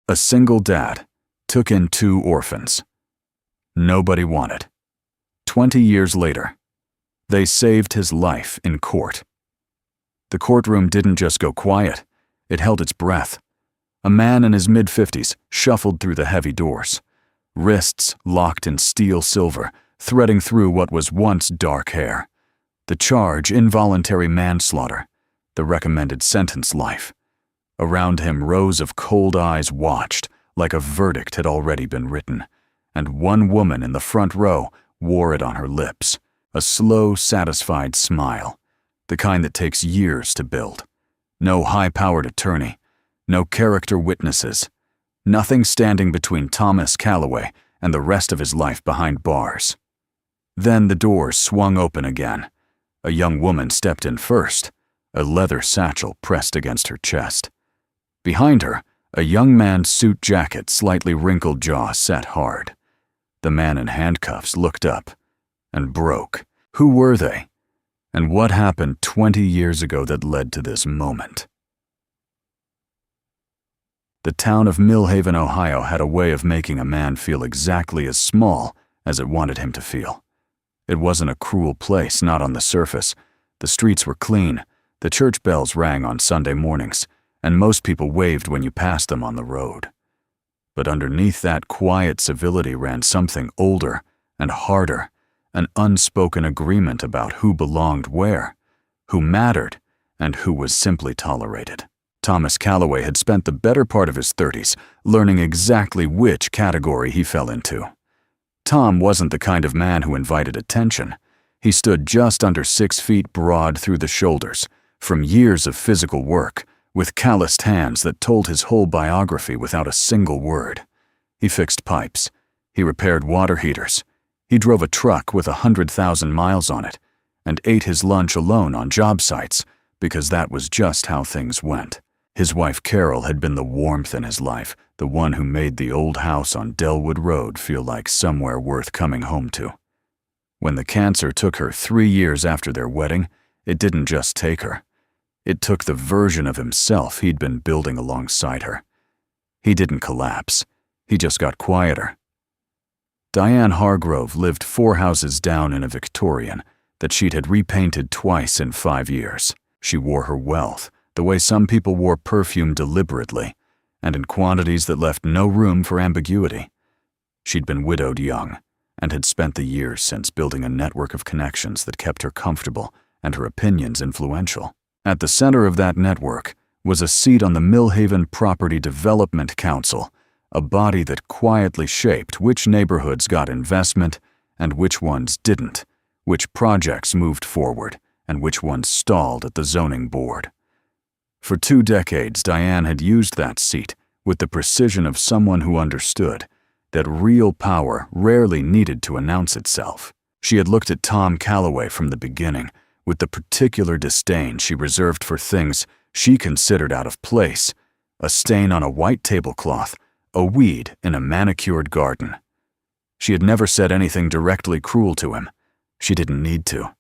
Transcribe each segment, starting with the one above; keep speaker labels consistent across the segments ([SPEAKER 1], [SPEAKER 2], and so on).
[SPEAKER 1] A single dad took in 2 orphans. Nobody wanted. 20 years later, they saved his life in court. The courtroom didn't just go quiet, it held its breath. A man in his mid-50s shuffled through the heavy doors, wrists locked in steel silver, threading through what was once dark hair. The charge, involuntary manslaughter. The recommended sentence, life. Around him, rows of cold eyes watched, like a verdict had already been written, and one woman in the front row wore it on her lips, a slow, satisfied smile, the kind that takes years to build. No high-powered attorney, no character witnesses, nothing standing between Thomas Calloway and the rest of his life behind bars. Then the doors swung open again. A young woman stepped in first, a leather satchel pressed against her chest. Behind her, a young man's suit jacket, slightly wrinkled jaw set hard. The man in handcuffs looked up and broke. Who were they? And what happened 20 years ago that led to this moment? The town of Millhaven, Ohio had a way of making a man feel exactly as small as it wanted him to feel. It wasn't a cruel place, not on the surface. The streets were clean, the church bells rang on Sunday mornings, and most people waved when you passed them on the road. But underneath that quiet civility ran something older and harder, an unspoken agreement about who belonged where, who mattered, and who was simply tolerated. Thomas Calloway had spent the better part of his 30s learning exactly which category he fell into. Tom wasn't the kind of man who invited attention. He stood just under 6 feet broad through the shoulders, from years of physical work, with calloused hands that told his whole biography without a single word. He fixed pipes. He repaired water heaters. He drove a truck with 100,000 miles on it, and ate his lunch alone on job sites, because that was just how things went. His wife Carol had been the warmth in his life, the one who made the old house on Delwood Road feel like somewhere worth coming home to. When the cancer took her 3 years after their wedding, it didn't just take her. It took the version of himself he'd been building alongside her. He didn't collapse. He just got quieter. Diane Hargrove lived 4 houses down in a Victorian that she'd had repainted twice in 5 years. She wore her wealth, the way some people wore perfume deliberately, and in quantities that left no room for ambiguity. She'd been widowed young, and had spent the years since building a network of connections that kept her comfortable and her opinions influential. At the center of that network was a seat on the Millhaven Property Development Council, a body that quietly shaped which neighborhoods got investment and which ones didn't, which projects moved forward and which ones stalled at the zoning board. For 2 decades, Diane had used that seat with the precision of someone who understood that real power rarely needed to announce itself. She had looked at Tom Calloway from the beginning with the particular disdain she reserved for things she considered out of place, a stain on a white tablecloth, a weed in a manicured garden. She had never said anything directly cruel to him. She didn't need to.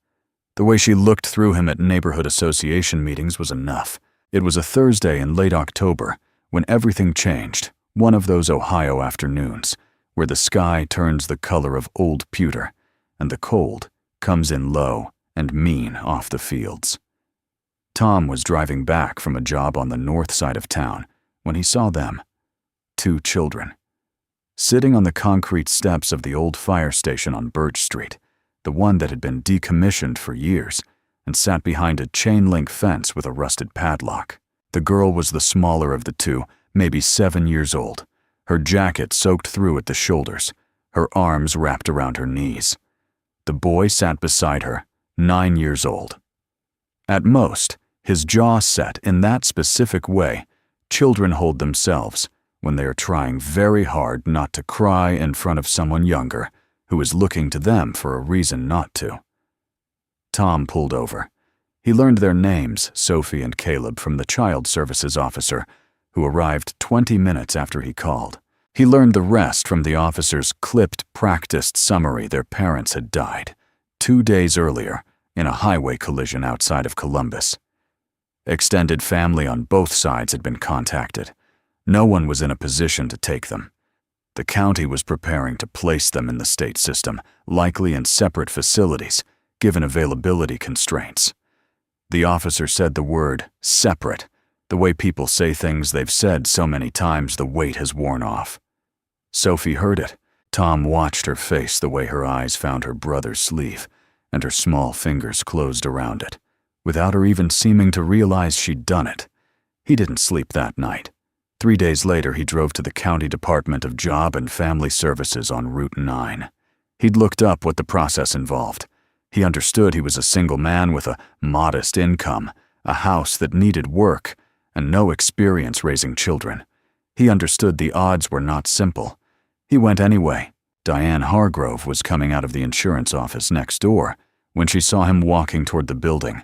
[SPEAKER 1] The way she looked through him at neighborhood association meetings was enough. It was a Thursday in late October when everything changed, one of those Ohio afternoons where the sky turns the color of old pewter and the cold comes in low and mean off the fields. Tom was driving back from a job on the north side of town when he saw them, 2 children, sitting on the concrete steps of the old fire station on Birch Street, the one that had been decommissioned for years and sat behind a chain-link fence with a rusted padlock. The girl was the smaller of the 2, maybe 7 years old, her jacket soaked through at the shoulders, her arms wrapped around her knees. The boy sat beside her, 9 years old. At most, his jaw set in that specific way children hold themselves when they are trying very hard not to cry in front of someone younger who is looking to them for a reason not to. Tom pulled over. He learned their names, Sophie and Caleb, from the child services officer, who arrived 20 minutes after he called. He learned the rest from the officer's clipped, practiced summary their parents had died 2 days earlier in a highway collision outside of Columbus. Extended family on both sides had been contacted. No one was in a position to take them. The county was preparing to place them in the state system, likely in separate facilities, given availability constraints. The officer said the word separate, the way people say things they've said so many times the weight has worn off. Sophie heard it. Tom watched her face the way her eyes found her brother's sleeve, and her small fingers closed around it, without her even seeming to realize she'd done it. He didn't sleep that night. 3 days later, he drove to the County Department of Job and Family Services on Route 9. He'd looked up what the process involved. He understood he was a single man with a modest income, a house that needed work, and no experience raising children. He understood the odds were not simple. He went anyway. Diane Hargrove was coming out of the insurance office next door when she saw him walking toward the building.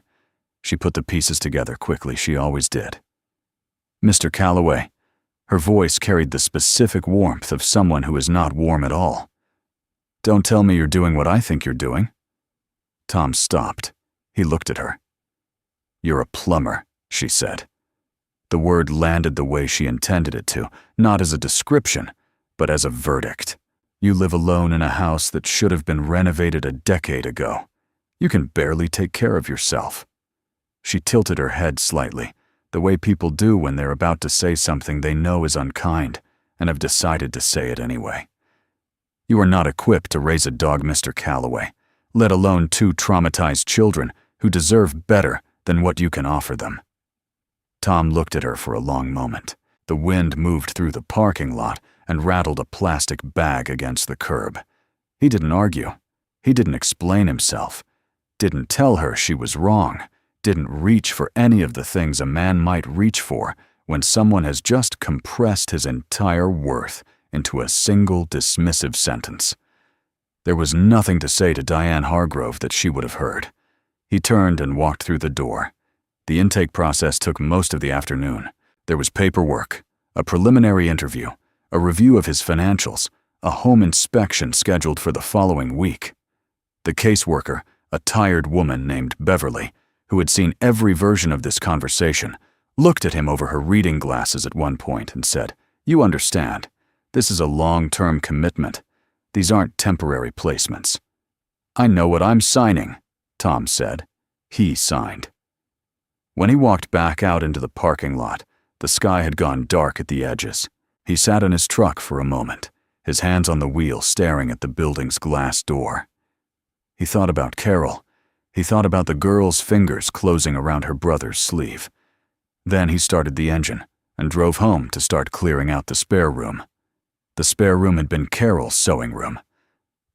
[SPEAKER 1] She put the pieces together quickly, she always did. "Mr. Calloway." Her voice carried the specific warmth of someone who is not warm at all. "Don't tell me you're doing what I think you're doing." Tom stopped. He looked at her. "You're a plumber," she said. The word landed the way she intended it to, not as a description, but as a verdict. You live alone in a house that should have been renovated a decade ago. You can barely take care of yourself. She tilted her head slightly, the way people do when they're about to say something they know is unkind and have decided to say it anyway. "You are not equipped to raise a dog, Mr. Calloway, let alone 2 traumatized children who deserve better than what you can offer them." Tom looked at her for a long moment. The wind moved through the parking lot and rattled a plastic bag against the curb. He didn't argue. He didn't explain himself. Didn't tell her she was wrong. Didn't reach for any of the things a man might reach for when someone has just compressed his entire worth into a single dismissive sentence. There was nothing to say to Diane Hargrove that she would have heard. He turned and walked through the door. The intake process took most of the afternoon. There was paperwork, a preliminary interview, a review of his financials, a home inspection scheduled for the following week. The caseworker, a tired woman named Beverly, who had seen every version of this conversation, looked at him over her reading glasses at one point and said, "You understand, this is a long-term commitment. These aren't temporary placements." "I know what I'm signing," Tom said. He signed. When he walked back out into the parking lot, the sky had gone dark at the edges. He sat in his truck for a moment, his hands on the wheel staring at the building's glass door. He thought about Carol. He thought about the girl's fingers closing around her brother's sleeve. Then he started the engine and drove home to start clearing out the spare room. The spare room had been Carol's sewing room.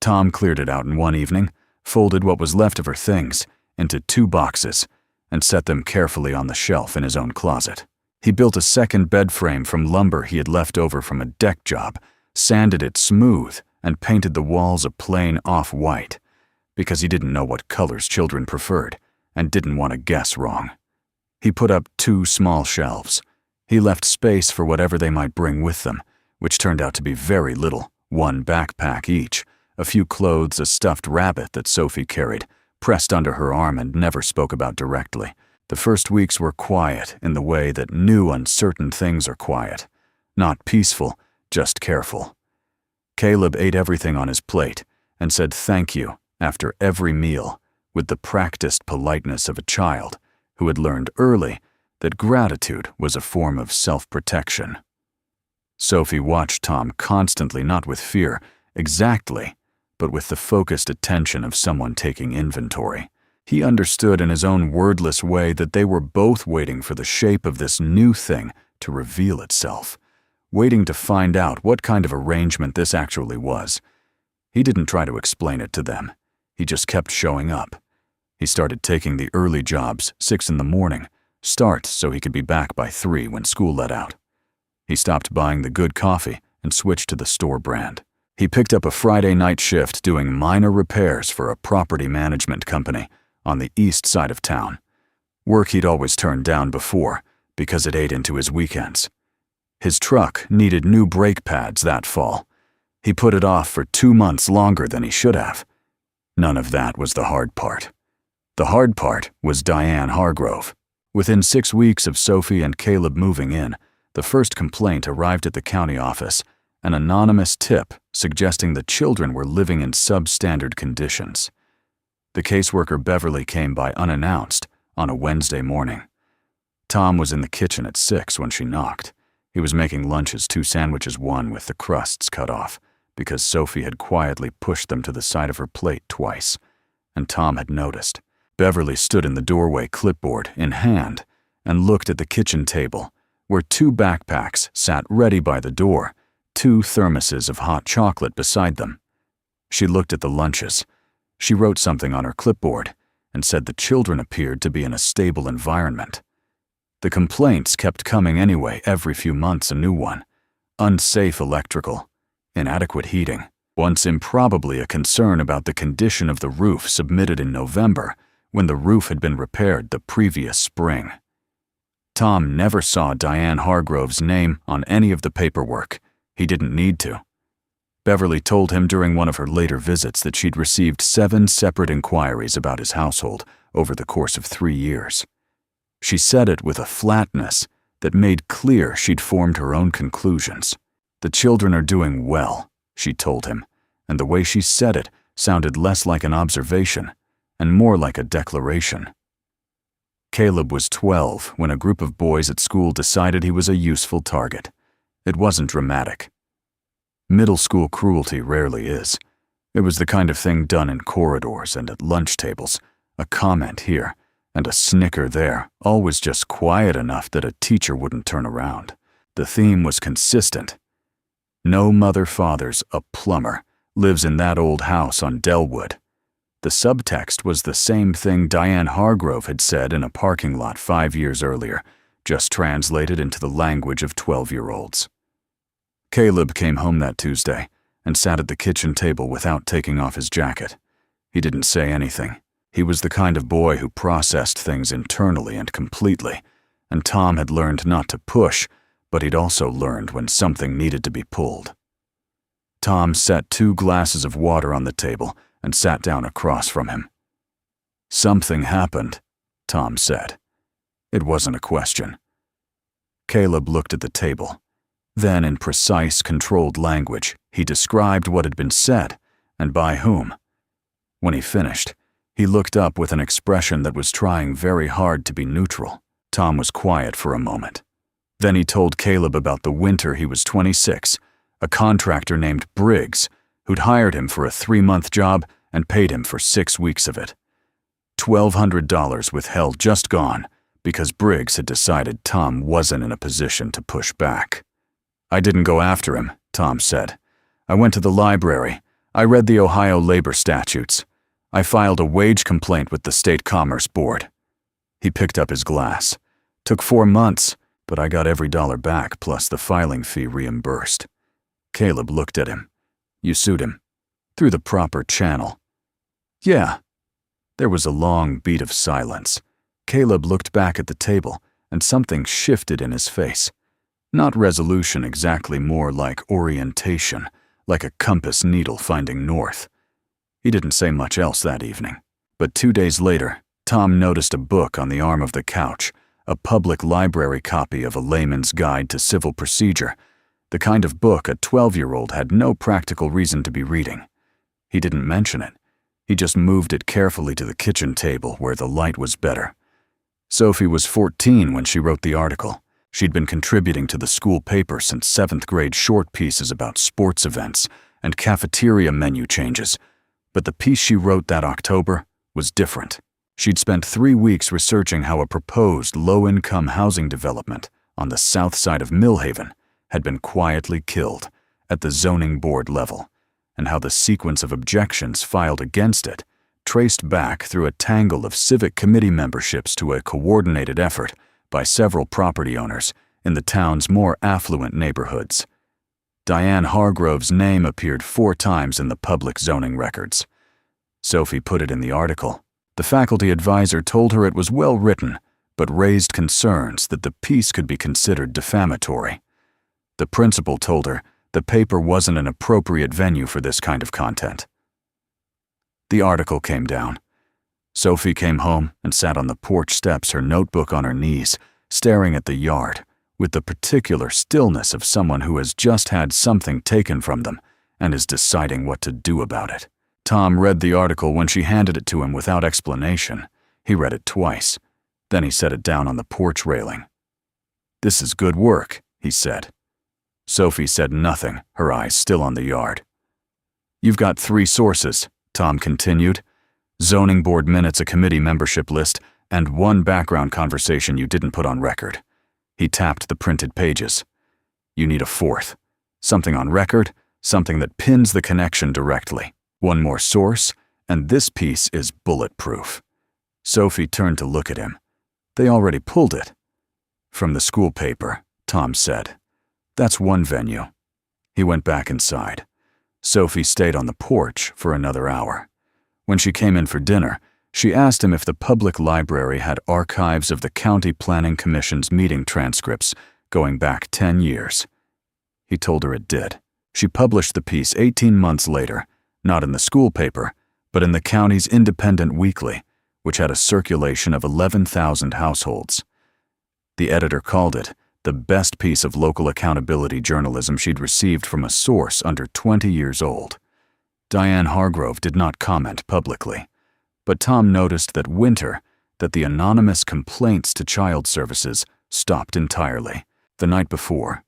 [SPEAKER 1] Tom cleared it out in one evening, folded what was left of her things into 2 boxes, and set them carefully on the shelf in his own closet. He built a second bed frame from lumber he had left over from a deck job, sanded it smooth, and painted the walls a plain off-white, because he didn't know what colors children preferred and didn't want to guess wrong. He put up 2 small shelves. He left space for whatever they might bring with them, which turned out to be very little, 1 backpack each, a few clothes, a stuffed rabbit that Sophie carried, pressed under her arm and never spoke about directly. The first weeks were quiet in the way that new uncertain things are quiet. Not peaceful, just careful. Caleb ate everything on his plate and said thank you after every meal with the practiced politeness of a child who had learned early that gratitude was a form of self-protection. Sophie watched Tom constantly, not with fear, exactly, but with the focused attention of someone taking inventory. He understood in his own wordless way that they were both waiting for the shape of this new thing to reveal itself, waiting to find out what kind of arrangement this actually was. He didn't try to explain it to them. He just kept showing up. He started taking the early jobs, 6 in the morning, start so he could be back by 3 when school let out. He stopped buying the good coffee and switched to the store brand. He picked up a Friday night shift doing minor repairs for a property management company on the east side of town. Work he'd always turned down before because it ate into his weekends. His truck needed new brake pads that fall. He put it off for 2 months longer than he should have. None of that was the hard part. The hard part was Diane Hargrove. Within 6 weeks of Sophie and Caleb moving in, The first complaint arrived at the county office, an anonymous tip suggesting the children were living in substandard conditions. The caseworker Beverly came by unannounced on a Wednesday morning. Tom was in the kitchen at 6 when she knocked. He was making lunches, 2 sandwiches, one with the crusts cut off, because Sophie had quietly pushed them to the side of her plate twice, and Tom had noticed. Beverly stood in the doorway, clipboard in hand, and looked at the kitchen table, where 2 backpacks sat ready by the door, 2 thermoses of hot chocolate beside them. She looked at the lunches. She wrote something on her clipboard and said the children appeared to be in a stable environment. The complaints kept coming anyway, every few months a new one. Unsafe electrical, inadequate heating, once improbably a concern about the condition of the roof submitted in November when the roof had been repaired the previous spring. Tom never saw Diane Hargrove's name on any of the paperwork. He didn't need to. Beverly told him during one of her later visits that she'd received 7 separate inquiries about his household over the course of 3 years. She said it with a flatness that made clear she'd formed her own conclusions. The children are doing well, she told him, and the way she said it sounded less like an observation and more like a declaration. Caleb was 12 when a group of boys at school decided he was a useful target. It wasn't dramatic. Middle school cruelty rarely is. It was the kind of thing done in corridors and at lunch tables, a comment here and a snicker there, always just quiet enough that a teacher wouldn't turn around. The theme was consistent. No mother-father's a plumber lives in that old house on Delwood. The subtext was the same thing Diane Hargrove had said in a parking lot 5 years earlier, just translated into the language of 12-year-olds. Caleb came home that Tuesday and sat at the kitchen table without taking off his jacket. He didn't say anything. He was the kind of boy who processed things internally and completely, and Tom had learned not to push, but he'd also learned when something needed to be pulled. Tom set 2 glasses of water on the table and sat down across from him. "Something happened," Tom said. It wasn't a question. Caleb looked at the table. Then, in precise, controlled language, he described what had been said and by whom. When he finished, he looked up with an expression that was trying very hard to be neutral. Tom was quiet for a moment. Then he told Caleb about the winter he was 26, a contractor named Briggs, who'd hired him for a 3-month job and paid him for 6 weeks of it. $1,200 withheld, just gone, because Briggs had decided Tom wasn't in a position to push back. "I didn't go after him," Tom said. "I went to the library. I read the Ohio labor statutes. I filed a wage complaint with the State Commerce Board." He picked up his glass. "Took 4 months, but I got every dollar back plus the filing fee reimbursed." Caleb looked at him. "You sued him? Through the proper channel?" "Yeah." There was a long beat of silence. Caleb looked back at the table, and something shifted in his face. Not resolution exactly, more like orientation, like a compass needle finding north. He didn't say much else that evening. But 2 days later, Tom noticed a book on the arm of the couch, a public library copy of A Layman's Guide to Civil Procedure, the kind of book a 12-year-old had no practical reason to be reading. He didn't mention it. He just moved it carefully to the kitchen table where the light was better. Sophie was 14 when she wrote the article. She'd been contributing to the school paper since 7th grade short pieces about sports events and cafeteria menu changes, but the piece she wrote that October was different. She'd spent 3 weeks researching how a proposed low-income housing development on the south side of Millhaven had been quietly killed at the zoning board level, and how the sequence of objections filed against it traced back through a tangle of civic committee memberships to a coordinated effort by several property owners in the town's more affluent neighborhoods. Diane Hargrove's name appeared 4 times in the public zoning records. Sophie put it in the article. The faculty advisor told her it was well written, but raised concerns that the piece could be considered defamatory. The principal told her the paper wasn't an appropriate venue for this kind of content. The article came down. Sophie came home and sat on the porch steps, her notebook on her knees, staring at the yard, with the particular stillness of someone who has just had something taken from them and is deciding what to do about it. Tom read the article when she handed it to him without explanation. He read it twice. Then he set it down on the porch railing. "This is good work," he said. Sophie said nothing, her eyes still on the yard. "You've got 3 sources," Tom continued. "Zoning board minutes, a committee membership list, and 1 background conversation you didn't put on record." He tapped the printed pages. "You need a 4th. Something on record, something that pins the connection directly. 1 more source, and this piece is bulletproof." Sophie turned to look at him. "They already pulled it." "From the school paper," Tom said. "That's 1 venue." He went back inside. Sophie stayed on the porch for another hour. When she came in for dinner, she asked him if the public library had archives of the County Planning Commission's meeting transcripts going back 10 years. He told her it did. She published the piece 18 months later, not in the school paper, but in the county's independent weekly, which had a circulation of 11,000 households. The editor called it the best piece of local accountability journalism she'd received from a source under 20 years old. Diane Hargrove did not comment publicly, but Tom noticed that the anonymous complaints to child services stopped entirely. The night before,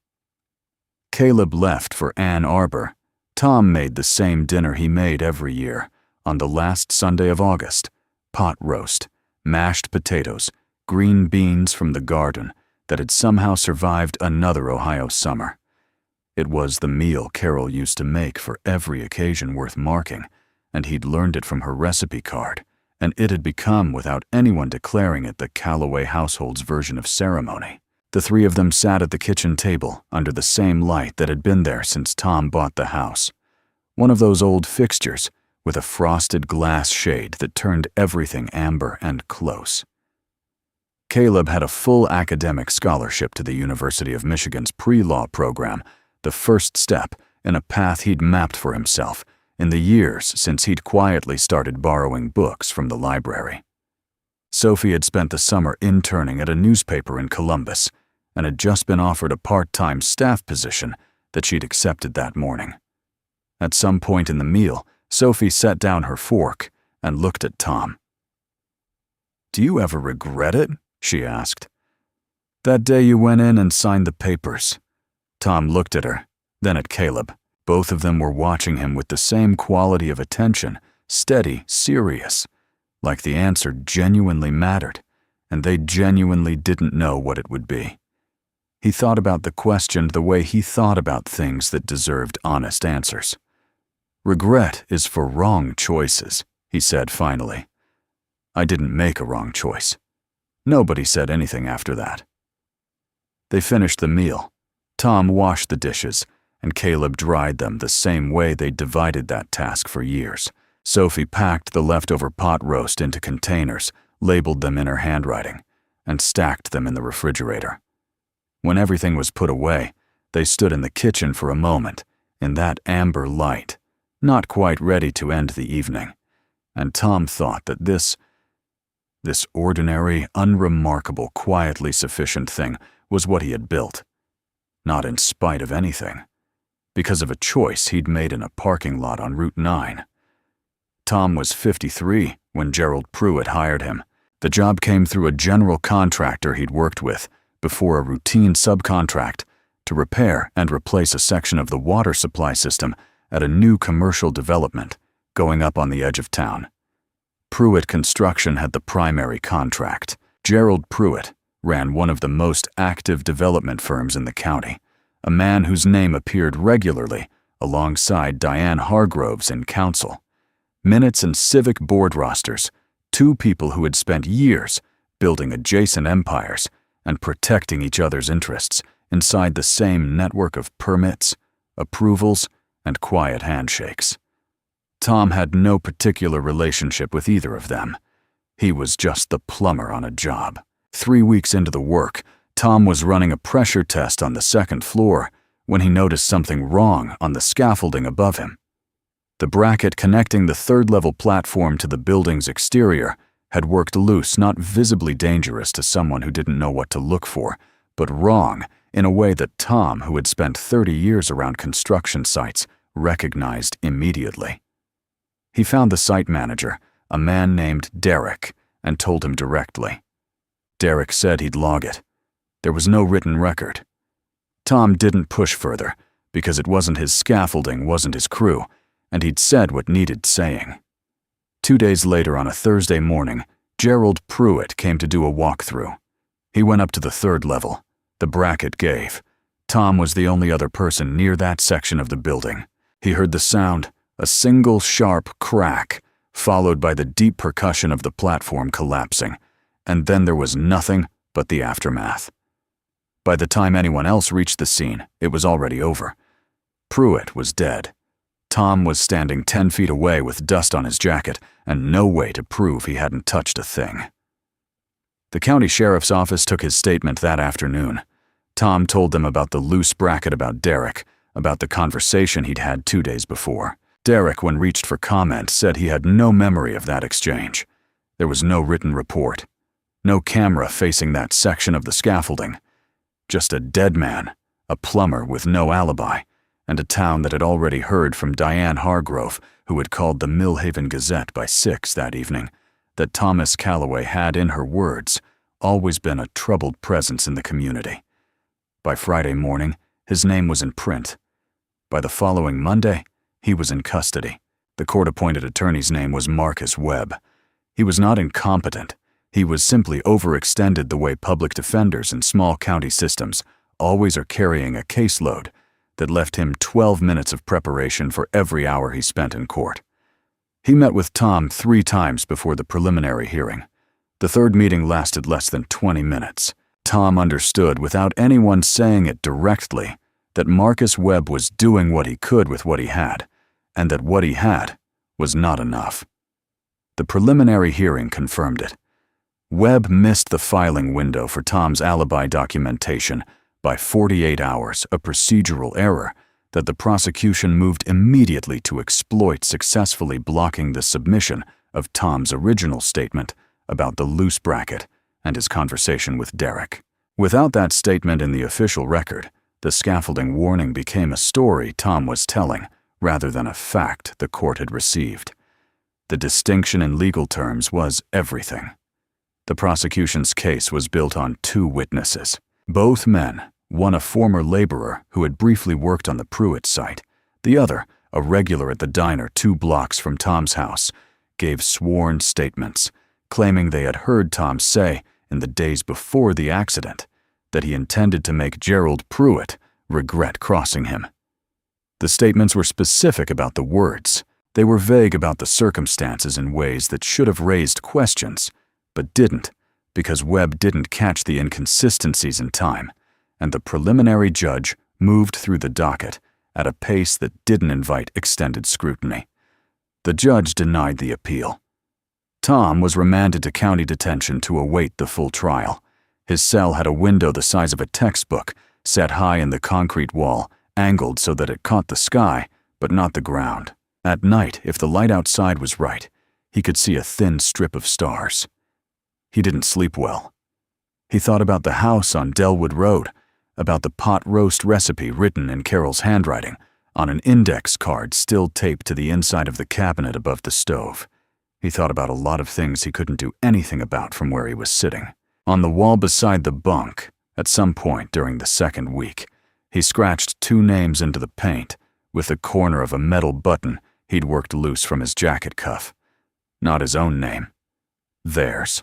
[SPEAKER 1] Caleb left for Ann Arbor. Tom made the same dinner he made every year, on the last Sunday of August: pot roast, mashed potatoes, green beans from the garden that had somehow survived another Ohio summer. It was the meal Carol used to make for every occasion worth marking, and he'd learned it from her recipe card, and it had become, without anyone declaring it, the Calloway household's version of ceremony. The 3 of them sat at the kitchen table under the same light that had been there since Tom bought the house. One of those old fixtures with a frosted glass shade that turned everything amber and close. Caleb had a full academic scholarship to the University of Michigan's pre-law program, the first step in a path he'd mapped for himself in the years since he'd quietly started borrowing books from the library. Sophie had spent the summer interning at a newspaper in Columbus and had just been offered a part-time staff position that she'd accepted that morning. At some point in the meal, Sophie set down her fork and looked at Tom. "Do you ever regret it?" she asked. "That day you went in and signed the papers." Tom looked at her, then at Caleb. Both of them were watching him with the same quality of attention, steady, serious, like the answer genuinely mattered, and they genuinely didn't know what it would be. He thought about the question the way he thought about things that deserved honest answers. "Regret is for wrong choices," he said finally. "I didn't make a wrong choice." Nobody said anything after that. They finished the meal. Tom washed the dishes, and Caleb dried them the same way they'd divided that task for years. Sophie packed the leftover pot roast into containers, labeled them in her handwriting, and stacked them in the refrigerator. When everything was put away, they stood in the kitchen for a moment, in that amber light, not quite ready to end the evening, and Tom thought that this ordinary, unremarkable, quietly sufficient thing was what he had built. Not in spite of anything, because of a choice he'd made in a parking lot on Route 9. Tom was 53 when Gerald Pruitt hired him. The job came through a general contractor he'd worked with before a routine subcontract to repair and replace a section of the water supply system at a new commercial development going up on the edge of town. Pruitt Construction had the primary contract. Gerald Pruitt ran one of the most active development firms in the county, a man whose name appeared regularly alongside Diane Hargrove's in council. Minutes and civic board rosters, 2 people who had spent years building adjacent empires and protecting each other's interests inside the same network of permits, approvals, and quiet handshakes. Tom had no particular relationship with either of them. He was just the plumber on a job. 3 weeks into the work, Tom was running a pressure test on the 2nd floor when he noticed something wrong on the scaffolding above him. The bracket connecting the 3rd-level platform to the building's exterior had worked loose, not visibly dangerous to someone who didn't know what to look for, but wrong in a way that Tom, who had spent 30 years around construction sites, recognized immediately. He found the site manager, a man named Derek, and told him directly. Derek said he'd log it. There was no written record. Tom didn't push further, because it wasn't his scaffolding, wasn't his crew, and he'd said what needed saying. 2 days later, on a Thursday morning, Gerald Pruitt came to do a walkthrough. He went up to the 3rd level. The bracket gave. Tom was the only other person near that section of the building. He heard the sound, a single sharp crack, followed by the deep percussion of the platform collapsing, and then there was nothing but the aftermath. By the time anyone else reached the scene, it was already over. Pruitt was dead. Tom was standing 10 feet away with dust on his jacket and no way to prove he hadn't touched a thing. The county sheriff's office took his statement that afternoon. Tom told them about the loose bracket about Derek, about the conversation he'd had 2 days before. Derek, when reached for comment, said he had no memory of that exchange. There was no written report. No camera facing that section of the scaffolding. Just a dead man, a plumber with no alibi, and a town that had already heard from Diane Hargrove, who had called the Millhaven Gazette by 6 that evening, that Thomas Calloway had, in her words, always been a troubled presence in the community. By Friday morning, his name was in print. By the following Monday, he was in custody. The court-appointed attorney's name was Marcus Webb. He was not incompetent. He was simply overextended the way public defenders in small county systems always are carrying a caseload that left him 12 minutes of preparation for every hour he spent in court. He met with Tom 3 times before the preliminary hearing. The 3rd meeting lasted less than 20 minutes. Tom understood, without anyone saying it directly, that Marcus Webb was doing what he could with what he had, and that what he had was not enough. The preliminary hearing confirmed it. Webb missed the filing window for Tom's alibi documentation by 48 hours, a procedural error that the prosecution moved immediately to exploit, successfully blocking the submission of Tom's original statement about the loose bracket and his conversation with Derek. Without that statement in the official record, the scaffolding warning became a story Tom was telling rather than a fact the court had received. The distinction in legal terms was everything. The prosecution's case was built on 2 witnesses. Both men, one a former laborer who had briefly worked on the Pruitt site, the other, a regular at the diner 2 blocks from Tom's house, gave sworn statements, claiming they had heard Tom say, in the days before the accident, that he intended to make Gerald Pruitt regret crossing him. The statements were specific about the words. They were vague about the circumstances in ways that should have raised questions, but didn't, because Webb didn't catch the inconsistencies in time, and the preliminary judge moved through the docket at a pace that didn't invite extended scrutiny. The judge denied the appeal. Tom was remanded to county detention to await the full trial. His cell had a window the size of a textbook, set high in the concrete wall, angled so that it caught the sky, but not the ground. At night, if the light outside was right, he could see a thin strip of stars. He didn't sleep well. He thought about the house on Delwood Road, about the pot roast recipe written in Carol's handwriting on an index card still taped to the inside of the cabinet above the stove. He thought about a lot of things he couldn't do anything about from where he was sitting. On the wall beside the bunk, at some point during the 2nd week, he scratched 2 names into the paint with the corner of a metal button he'd worked loose from his jacket cuff. Not his own name. Theirs.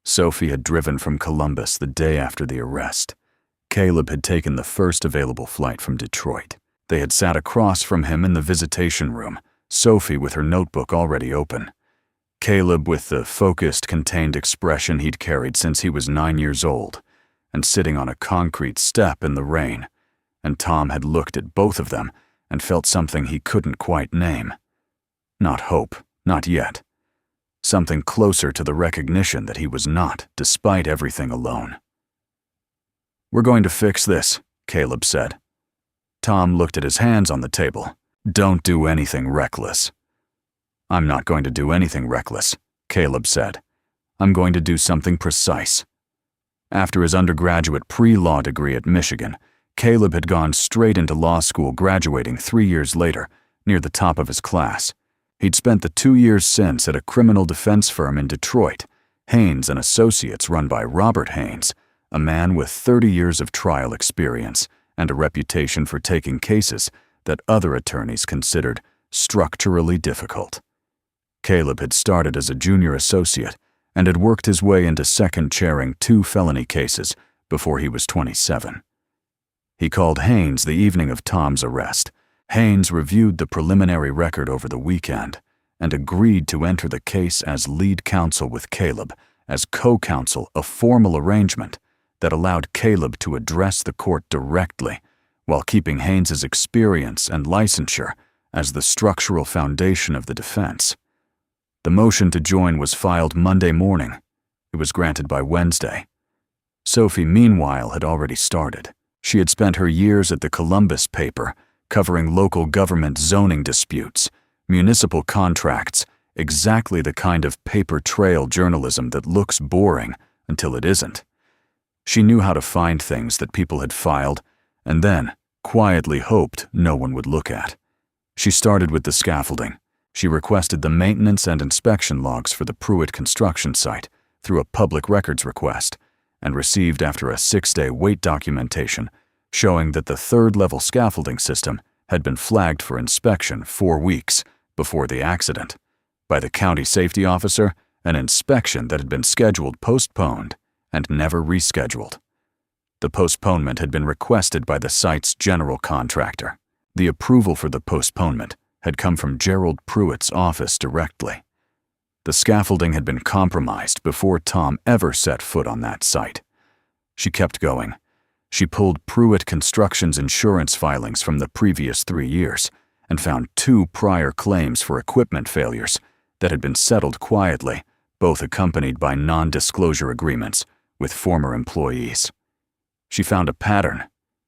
[SPEAKER 1] Sophie had driven from Columbus the day after the arrest. Caleb had taken the first available flight from Detroit. They had sat across from him in the visitation room, Sophie with her notebook already open. Caleb with the focused, contained expression he'd carried since he was 9 years old, and sitting on a concrete step in the rain, and Tom had looked at both of them and felt something he couldn't quite name. Not hope, not yet. Something closer to the recognition that he was not, despite everything, alone. "We're going to fix this," Caleb said. Tom looked at his hands on the table. "Don't do anything reckless." "I'm not going to do anything reckless," Caleb said. "I'm going to do something precise." After his undergraduate pre-law degree at Michigan, Caleb had gone straight into law school, graduating 3 years later, near the top of his class. He'd spent the 2 years since at a criminal defense firm in Detroit, Haynes and Associates, run by Robert Haynes, a man with 30 years of trial experience and a reputation for taking cases that other attorneys considered structurally difficult. Caleb had started as a junior associate and had worked his way into second-chairing 2 felony cases before he was 27. He called Haynes the evening of Tom's arrest. Haynes reviewed the preliminary record over the weekend and agreed to enter the case as lead counsel with Caleb as co-counsel, a formal arrangement that allowed Caleb to address the court directly while keeping Haynes's experience and licensure as the structural foundation of the defense. The motion to join was filed Monday morning. It was granted by Wednesday. Sophie, meanwhile, had already started. She had spent her years at the Columbus paper covering local government zoning disputes, municipal contracts, exactly the kind of paper trail journalism that looks boring until it isn't. She knew how to find things that people had filed and then quietly hoped no one would look at. She started with the scaffolding. She requested the maintenance and inspection logs for the Pruitt construction site through a public records request and received, after a 6-day wait documentation, showing that the third-level scaffolding system had been flagged for inspection 4 weeks before the accident by the county safety officer, an inspection that had been scheduled postponed and never rescheduled. The postponement had been requested by the site's general contractor. The approval for the postponement had come from Gerald Pruitt's office directly. The scaffolding had been compromised before Tom ever set foot on that site. She kept going. She pulled Pruitt Construction's insurance filings from the previous 3 years and found 2 prior claims for equipment failures that had been settled quietly, both accompanied by non-disclosure agreements with former employees. She found a pattern.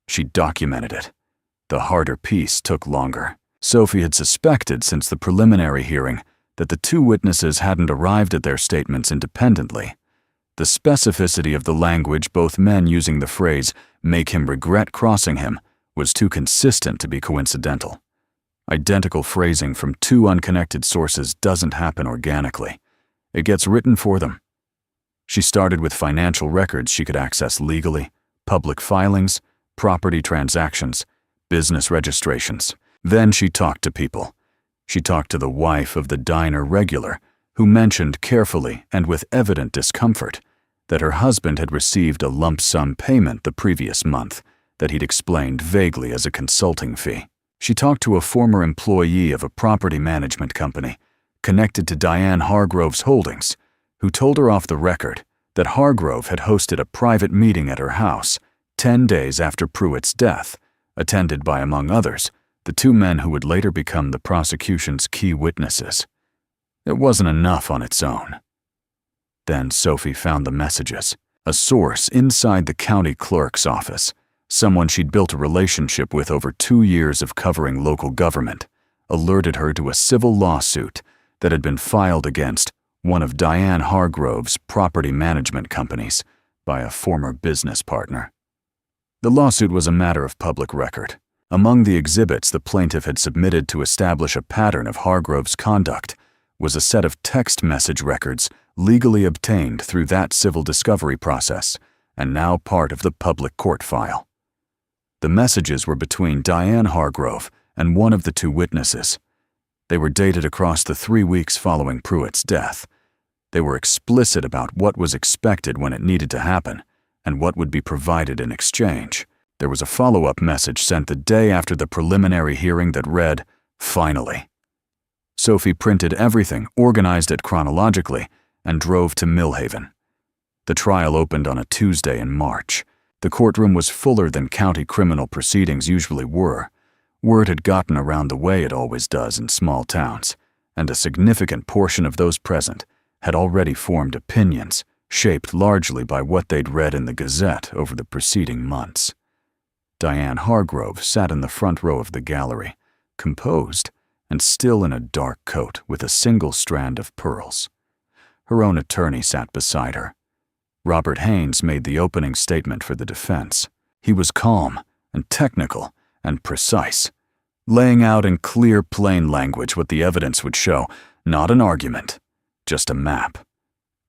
[SPEAKER 1] She documented it. The harder piece took longer. Sophie had suspected since the preliminary hearing that the 2 witnesses hadn't arrived at their statements independently. The specificity of the language, both men using the phrase, "make him regret crossing him," was too consistent to be coincidental. Identical phrasing from 2 unconnected sources doesn't happen organically. It gets written for them. She started with financial records she could access legally, public filings, property transactions, business registrations. Then she talked to people. She talked to the wife of the diner regular, who mentioned carefully and with evident discomfort that her husband had received a lump sum payment the previous month that he'd explained vaguely as a consulting fee. She talked to a former employee of a property management company connected to Diane Hargrove's holdings, who told her off the record that Hargrove had hosted a private meeting at her house 10 days after Pruitt's death, attended by, among others, the 2 men who would later become the prosecution's key witnesses. It wasn't enough on its own. Then Sophie found the messages. A source inside the county clerk's office, someone she'd built a relationship with over 2 years of covering local government, alerted her to a civil lawsuit that had been filed against one of Diane Hargrove's property management companies by a former business partner. The lawsuit was a matter of public record. Among the exhibits the plaintiff had submitted to establish a pattern of Hargrove's conduct was a set of text message records legally obtained through that civil discovery process and now part of the public court file. The messages were between Diane Hargrove and one of the 2 witnesses. They were dated across the 3 weeks following Pruitt's death. They were explicit about what was expected when it needed to happen and what would be provided in exchange. There was a follow-up message sent the day after the preliminary hearing that read, "Finally." Sophie printed everything, organized it chronologically, and drove to Millhaven. The trial opened on a Tuesday in March. The courtroom was fuller than county criminal proceedings usually were. Word had gotten around the way it always does in small towns, and a significant portion of those present had already formed opinions, shaped largely by what they'd read in the Gazette over the preceding months. Diane Hargrove sat in the front row of the gallery, composed and still in a dark coat with a single strand of pearls. Her own attorney sat beside her. Robert Haynes made the opening statement for the defense. He was calm and technical and precise, laying out in clear, plain language what the evidence would show, not an argument, just a map.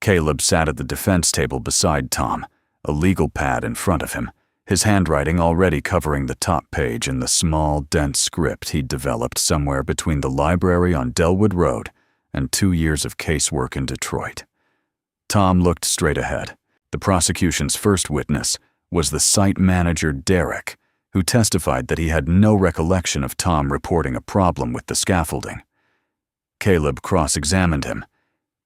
[SPEAKER 1] Caleb sat at the defense table beside Tom, a legal pad in front of him, his handwriting already covering the top page in the small, dense script he'd developed somewhere between the library on Delwood Road and 2 years of casework in Detroit. Tom looked straight ahead. The prosecution's first witness was the site manager, Derek, who testified that he had no recollection of Tom reporting a problem with the scaffolding. Caleb cross-examined him.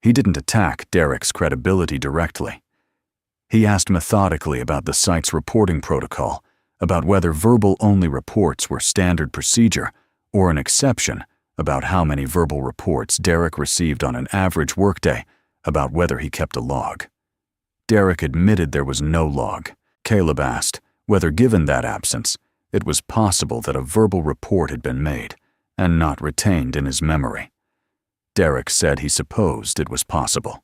[SPEAKER 1] He didn't attack Derek's credibility directly. He asked methodically about the site's reporting protocol, about whether verbal-only reports were standard procedure or an exception, about how many verbal reports Derek received on an average workday, about whether he kept a log. Derek admitted there was no log. Caleb asked whether, given that absence, it was possible that a verbal report had been made and not retained in his memory. Derek said he supposed it was possible.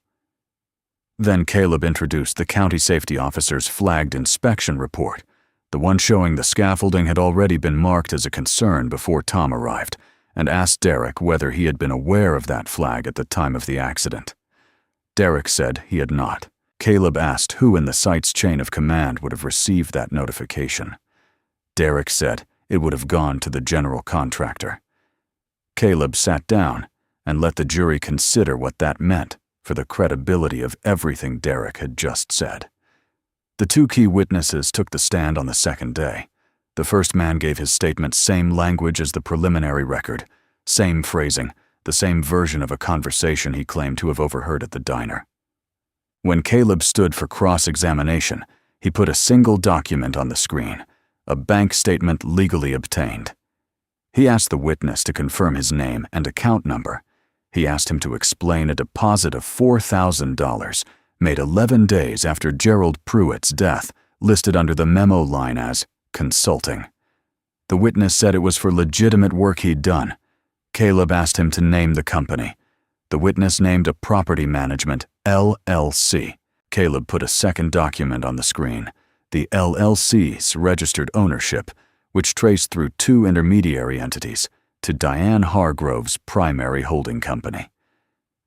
[SPEAKER 1] Then Caleb introduced the county safety officer's flagged inspection report, the one showing the scaffolding had already been marked as a concern before Tom arrived, and asked Derek whether he had been aware of that flag at the time of the accident. Derek said he had not. Caleb asked who in the site's chain of command would have received that notification. Derek said it would have gone to the general contractor. Caleb sat down and let the jury consider what that meant for the credibility of everything Derek had just said. The 2 key witnesses took the stand on the second day. The first man gave his statement same language as the preliminary record, same phrasing, the same version of a conversation he claimed to have overheard at the diner. When Caleb stood for cross-examination, he put a single document on the screen, a bank statement legally obtained. He asked the witness to confirm his name and account number. He asked him to explain a deposit of $4,000 made 11 days after Gerald Pruitt's death, listed under the memo line as consulting. The witness said it was for legitimate work he'd done. Caleb asked him to name the company. The witness named a property management, LLC. Caleb put a second document on the screen, the LLC's registered ownership, which traced through 2 intermediary entities to Diane Hargrove's primary holding company.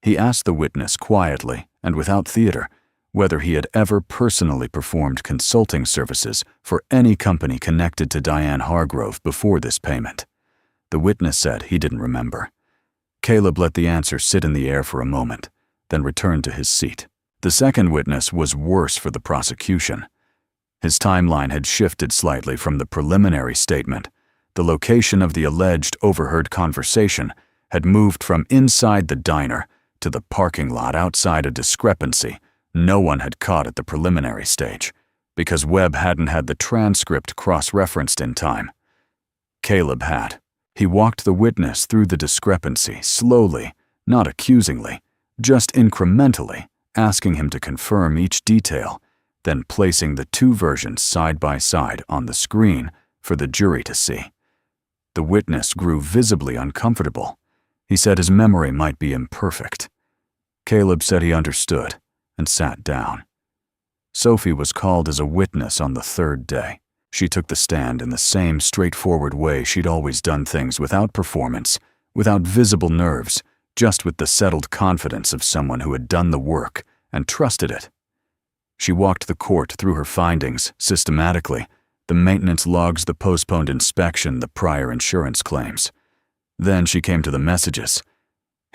[SPEAKER 1] He asked the witness quietly and without theater whether he had ever personally performed consulting services for any company connected to Diane Hargrove before this payment. The witness said he didn't remember. Caleb let the answer sit in the air for a moment, then returned to his seat. The second witness was worse for the prosecution. His timeline had shifted slightly from the preliminary statement. The location of the alleged overheard conversation had moved from inside the diner to the parking lot outside, a discrepancy no one had caught at the preliminary stage, because Webb hadn't had the transcript cross-referenced in time. Caleb had. He walked the witness through the discrepancy, slowly, not accusingly, just incrementally, asking him to confirm each detail, then placing the 2 versions side by side on the screen for the jury to see. The witness grew visibly uncomfortable. He said his memory might be imperfect. Caleb said he understood and sat down. Sophie was called as a witness on the 3rd day. She took the stand in the same straightforward way she'd always done things, without performance, without visible nerves, just with the settled confidence of someone who had done the work and trusted it. She walked the court through her findings systematically, the maintenance logs, the postponed inspection, the prior insurance claims. Then she came to the messages.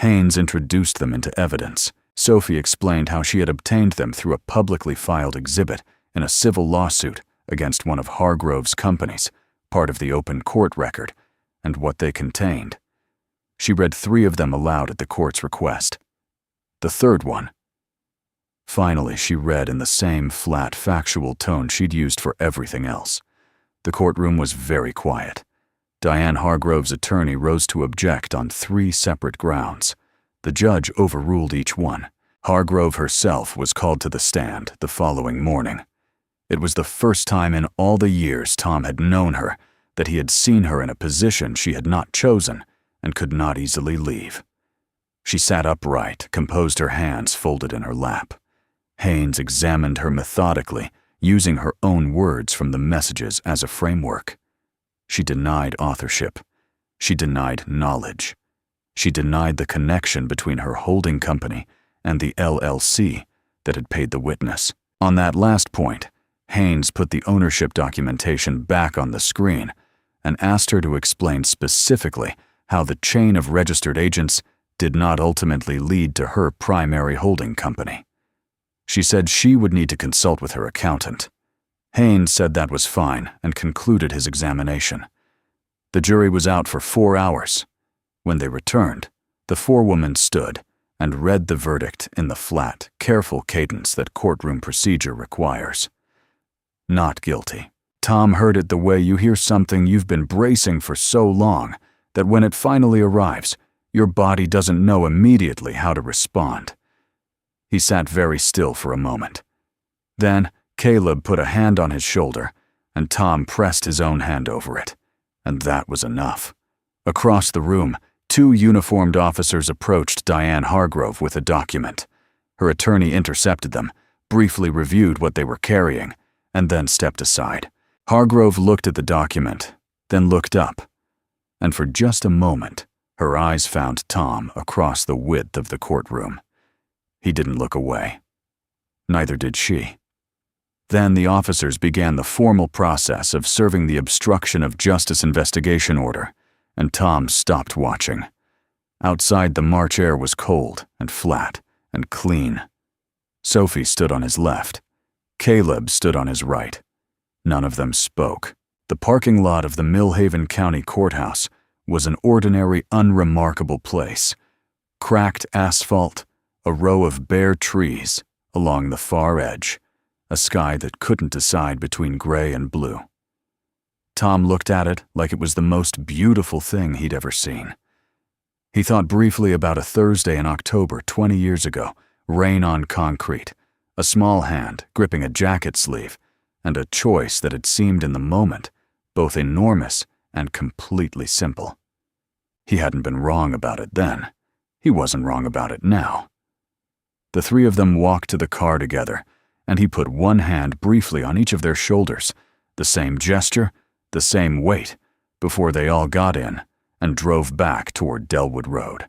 [SPEAKER 1] Haynes introduced them into evidence. Sophie explained how she had obtained them through a publicly filed exhibit in a civil lawsuit against one of Hargrove's companies, part of the open court record, and what they contained. She read 3 of them aloud at the court's request. The 3rd one. Finally, she read in the same flat, factual tone she'd used for everything else. The courtroom was very quiet. Diane Hargrove's attorney rose to object on 3 separate grounds. The judge overruled each one. Hargrove herself was called to the stand the following morning. It was the first time in all the years Tom had known her that he had seen her in a position she had not chosen and could not easily leave. She sat upright, composed, her hands folded in her lap. Haynes examined her methodically, using her own words from the messages as a framework. She denied authorship. She denied knowledge. She denied the connection between her holding company and the LLC that had paid the witness. On that last point, Haynes put the ownership documentation back on the screen and asked her to explain specifically how the chain of registered agents did not ultimately lead to her primary holding company. She said she would need to consult with her accountant. Haynes said that was fine and concluded his examination. The jury was out for 4 hours. When they returned, the forewoman stood and read the verdict in the flat, careful cadence that courtroom procedure requires. Not guilty. Tom heard it the way you hear something you've been bracing for so long that when it finally arrives, your body doesn't know immediately how to respond. He sat very still for a moment. Then, Caleb put a hand on his shoulder, and Tom pressed his own hand over it, and that was enough. Across the room, 2 uniformed officers approached Diane Hargrove with a document. Her attorney intercepted them, briefly reviewed what they were carrying, and then stepped aside. Hargrove looked at the document, then looked up, and for just a moment, her eyes found Tom across the width of the courtroom. He didn't look away. Neither did she. Then the officers began the formal process of serving the obstruction of justice investigation order, and Tom stopped watching. Outside, the March air was cold and flat and clean. Sophie stood on his left. Caleb stood on his right. None of them spoke. The parking lot of the Millhaven County Courthouse was an ordinary, unremarkable place. Cracked asphalt, a row of bare trees along the far edge, a sky that couldn't decide between gray and blue. Tom looked at it like it was the most beautiful thing he'd ever seen. He thought briefly about a Thursday in October 20 years ago, rain on concrete, a small hand gripping a jacket sleeve, and a choice that had seemed in the moment both enormous and completely simple. He hadn't been wrong about it then. He wasn't wrong about it now. The 3 of them walked to the car together, and he put one hand briefly on each of their shoulders, the same gesture, the same weight, before they all got in and drove back toward Delwood Road.